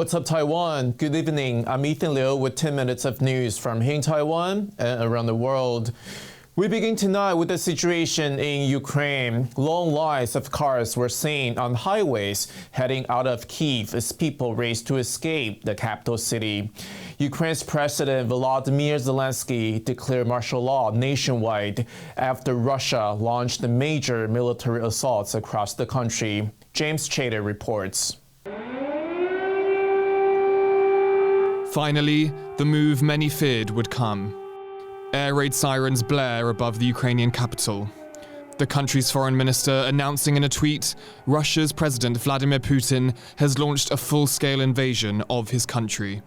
What's up, Taiwan? Good evening. I'm Ethan Liu with 10 minutes of news from here in Taiwan and around the world. We begin tonight with the situation in Ukraine. Long lines of cars were seen on highways heading out of Kyiv as people raced to escape the capital city. Ukraine's President Volodymyr Zelensky declared martial law nationwide after Russia launched major military assaults across the country. James Chater reports. Finally, the move many feared would come. Air raid sirens blare above the Ukrainian capital. The country's foreign minister announcing in a tweet, Russia's President Vladimir Putin has launched a full-scale invasion of his country.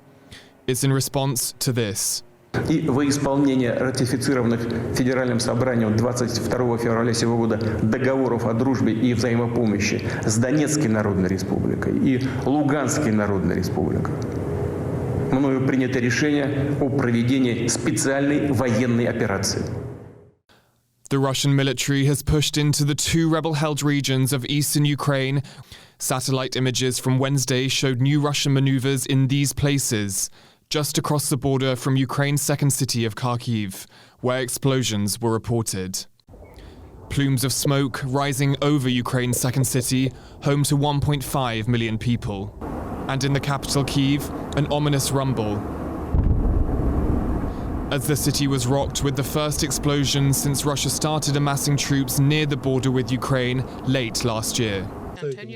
It's in response to this. И во исполнение ратифицированных Федеральным собранием 22 февраля сего года договоров о дружбе и взаимопомощи с Донецкой Народной Республикой и Луганской Народной Республикой, мною принято решение о проведении специальной военной операции. The Russian military has pushed into the two rebel-held regions of eastern Ukraine. Satellite images from Wednesday showed new Russian maneuvers in these places, just across the border from Ukraine's second city of Kharkiv, where explosions were reported. Plumes of smoke rising over Ukraine's second city, home to 1.5 million people. And in the capital Kyiv, an ominous rumble, as the city was rocked with the first explosion since Russia started amassing troops near the border with Ukraine late last year.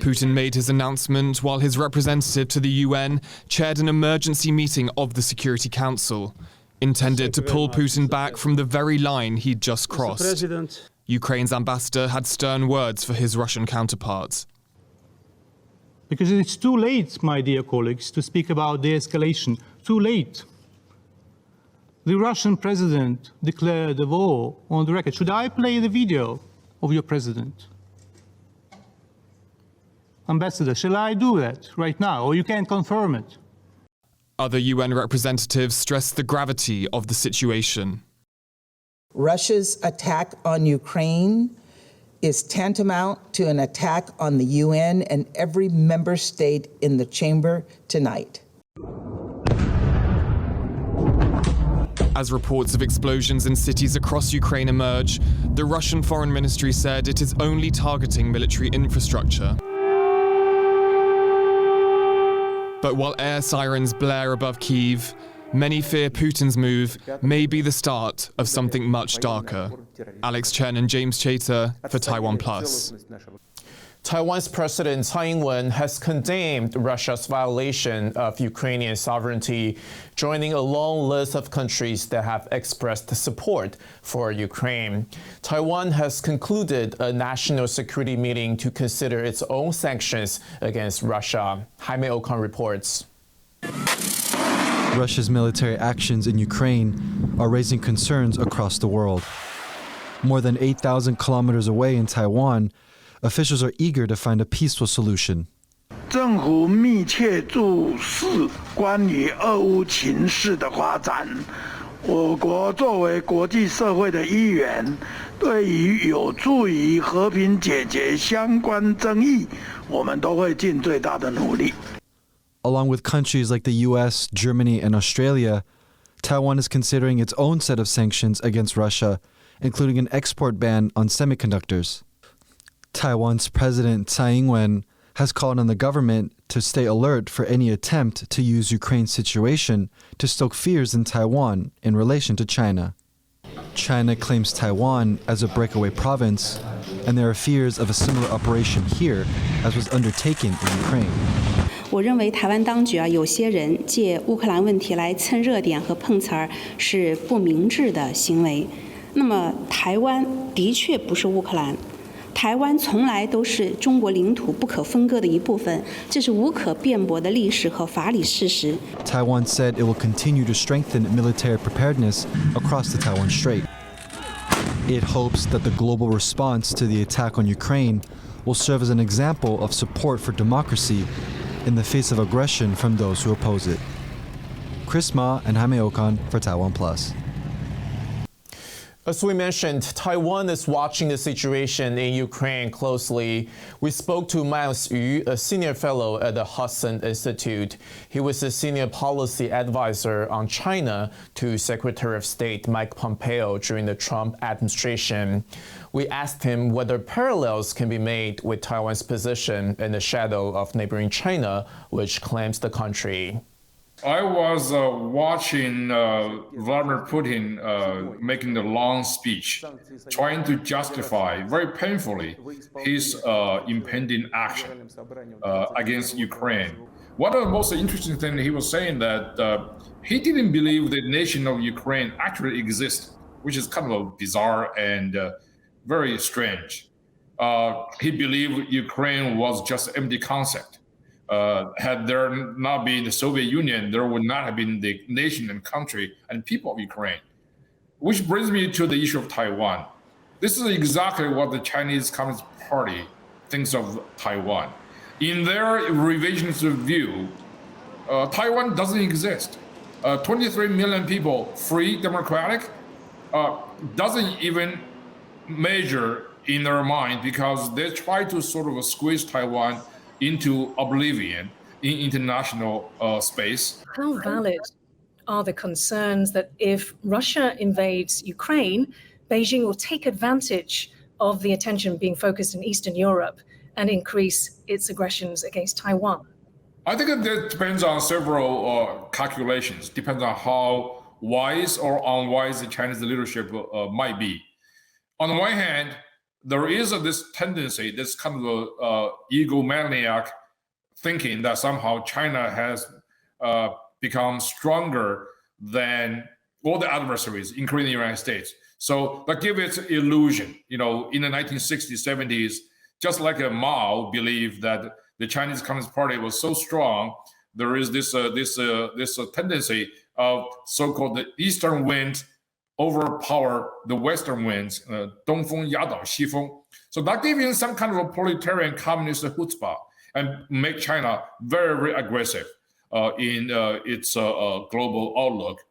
Putin made his announcement while his representative to the UN chaired an emergency meeting of the Security Council, intended to pull Putin back from the very line he'd just crossed. Ukraine's ambassador had stern words for his Russian counterpart. Because it's too late, my dear colleagues, to speak about de-escalation. Too late. The Russian president declared a war on the record. Should I play the video of your president? Ambassador, shall I do that right now, or you can confirm it? Other UN representatives stressed the gravity of the situation. Russia's attack on Ukraine is tantamount to an attack on the UN and every member state in the chamber tonight. As reports of explosions in cities across Ukraine emerge, the Russian Foreign Ministry said it is only targeting military infrastructure. But while air sirens blare above Kyiv, many fear Putin's move may be the start of something much darker. Alex Chen and James Chater for TaiwanPlus. Taiwan's President Tsai Ing-wen has condemned Russia's violation of Ukrainian sovereignty, joining a long list of countries that have expressed support for Ukraine. Taiwan has concluded a national security meeting to consider its own sanctions against Russia. Jaime Okan reports. Russia's military actions in Ukraine are raising concerns across the world. More than 8,000 kilometers away in Taiwan, officials are eager to find a peaceful solution. 政府密切注视关于俄乌情势的发展。我国作为国际社会的一员，对于有助于和平解决相关争议，我们都会尽最大的努力。 Along with countries like the US, Germany, and Australia, Taiwan is considering its own set of sanctions against Russia, including an export ban on semiconductors. Taiwan's President Tsai Ing-wen has called on the government to stay alert for any attempt to use Ukraine's situation to stoke fears in Taiwan in relation to China. China claims Taiwan as a breakaway province, and there are fears of a similar operation here as was undertaken in Ukraine. 我认为台湾当局有些人借乌克兰问题来蹭热点和碰瓷儿是不明智的行为。那么台湾的确不是乌克兰，台湾从来都是中国领土不可分割的一部分，这是无可辩驳的历史和法理事实。Taiwan said it will continue to strengthen military preparedness across the Taiwan Strait. It hopes that the global response to the attack on Ukraine will serve as an example of support for democracy in the face of aggression from those who oppose it. Chris Ma and Jaime Okan for TaiwanPlus. As we mentioned, Taiwan is watching the situation in Ukraine closely. We spoke to Miles Yu, a senior fellow at the Hudson Institute. He was a senior policy advisor on China to Secretary of State Mike Pompeo during the Trump administration. We asked him whether parallels can be made with Taiwan's position in the shadow of neighboring China, which claims the country. I was watching Vladimir Putin making the long speech, trying to justify very painfully his impending action against Ukraine. One of the most interesting things he was saying that he didn't believe the nation of Ukraine actually exists, which is kind of bizarre and very strange. He believed Ukraine was just an empty concept. Had there not been the Soviet Union, there would not have been the nation and country and people of Ukraine. Which brings me to the issue of Taiwan. This is exactly what the Chinese Communist Party thinks of Taiwan. In their revisionist view, Taiwan doesn't exist. 23 million people, free, democratic, doesn't even measure in their mind because they try to sort of squeeze Taiwan into oblivion in international space. How valid are the concerns that if Russia invades Ukraine, Beijing will take advantage of the attention being focused in Eastern Europe and increase its aggressions against Taiwan? I think that depends on several calculations, depends on how wise or unwise the Chinese leadership might be. On the one hand, there is this tendency, this kind of egomaniac thinking that somehow China has become stronger than all the adversaries, including the United States. So that gives it illusion. You know, in the 1960s, 70s, just like Mao believed that the Chinese Communist Party was so strong, there is this tendency of so-called the Eastern wind overpower the Western winds, 东风压倒西风. So that gives you some kind of a proletarian communist chutzpah and make China very, very aggressive in its global outlook.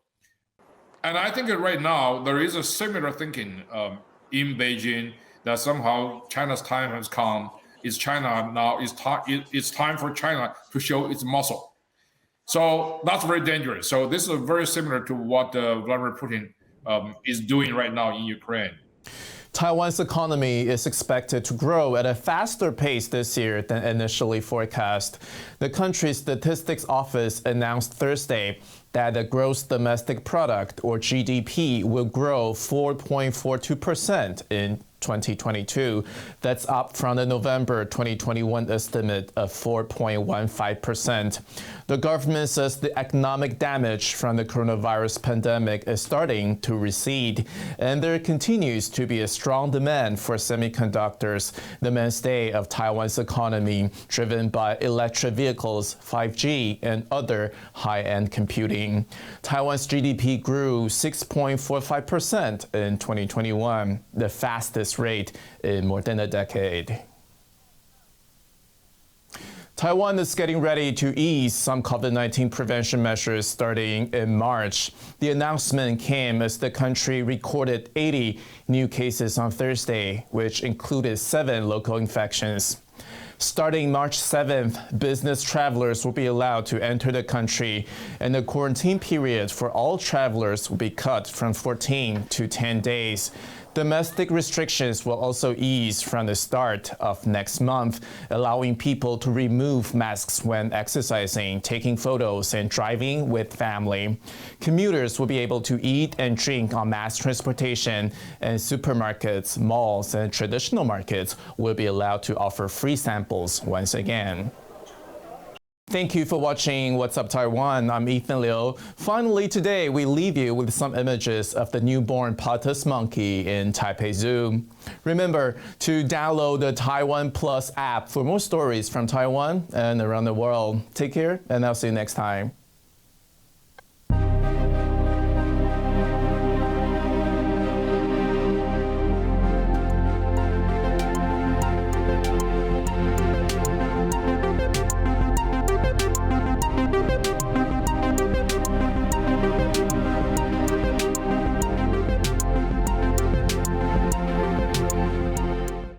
And I think that right now there is a similar thinking in Beijing that somehow China's time has come. It's China now. It's time for China to show its muscle. So that's very dangerous. So this is very similar to what Vladimir Putin is doing right now in Ukraine. Taiwan's economy is expected to grow at a faster pace this year than initially forecast. The country's statistics office announced Thursday that the gross domestic product, or GDP, will grow 4.42% in 2022. That's up from the November 2021 estimate of 4.15%. The government says the economic damage from the coronavirus pandemic is starting to recede, and there continues to be a strong demand for semiconductors, the mainstay of Taiwan's economy, driven by electric vehicles, 5G, and other high-end computing. Taiwan's GDP grew 6.45% in 2021, the fastest rate in more than a decade. Taiwan is getting ready to ease some COVID-19 prevention measures starting in March. The announcement came as the country recorded 80 new cases on Thursday, which included 7 local infections. Starting March 7th, business travelers will be allowed to enter the country, and the quarantine period for all travelers will be cut from 14 to 10 days. Domestic restrictions will also ease from the start of next month, allowing people to remove masks when exercising, taking photos, and driving with family. Commuters will be able to eat and drink on mass transportation, and supermarkets, malls, and traditional markets will be allowed to offer free samples once again. Thank you for watching What's Up Taiwan. I'm Ethan Liu. Finally today, we leave you with some images of the newborn Patas monkey in Taipei Zoo. Remember to download the TaiwanPlus app for more stories from Taiwan and around the world. Take care, and I'll see you next time.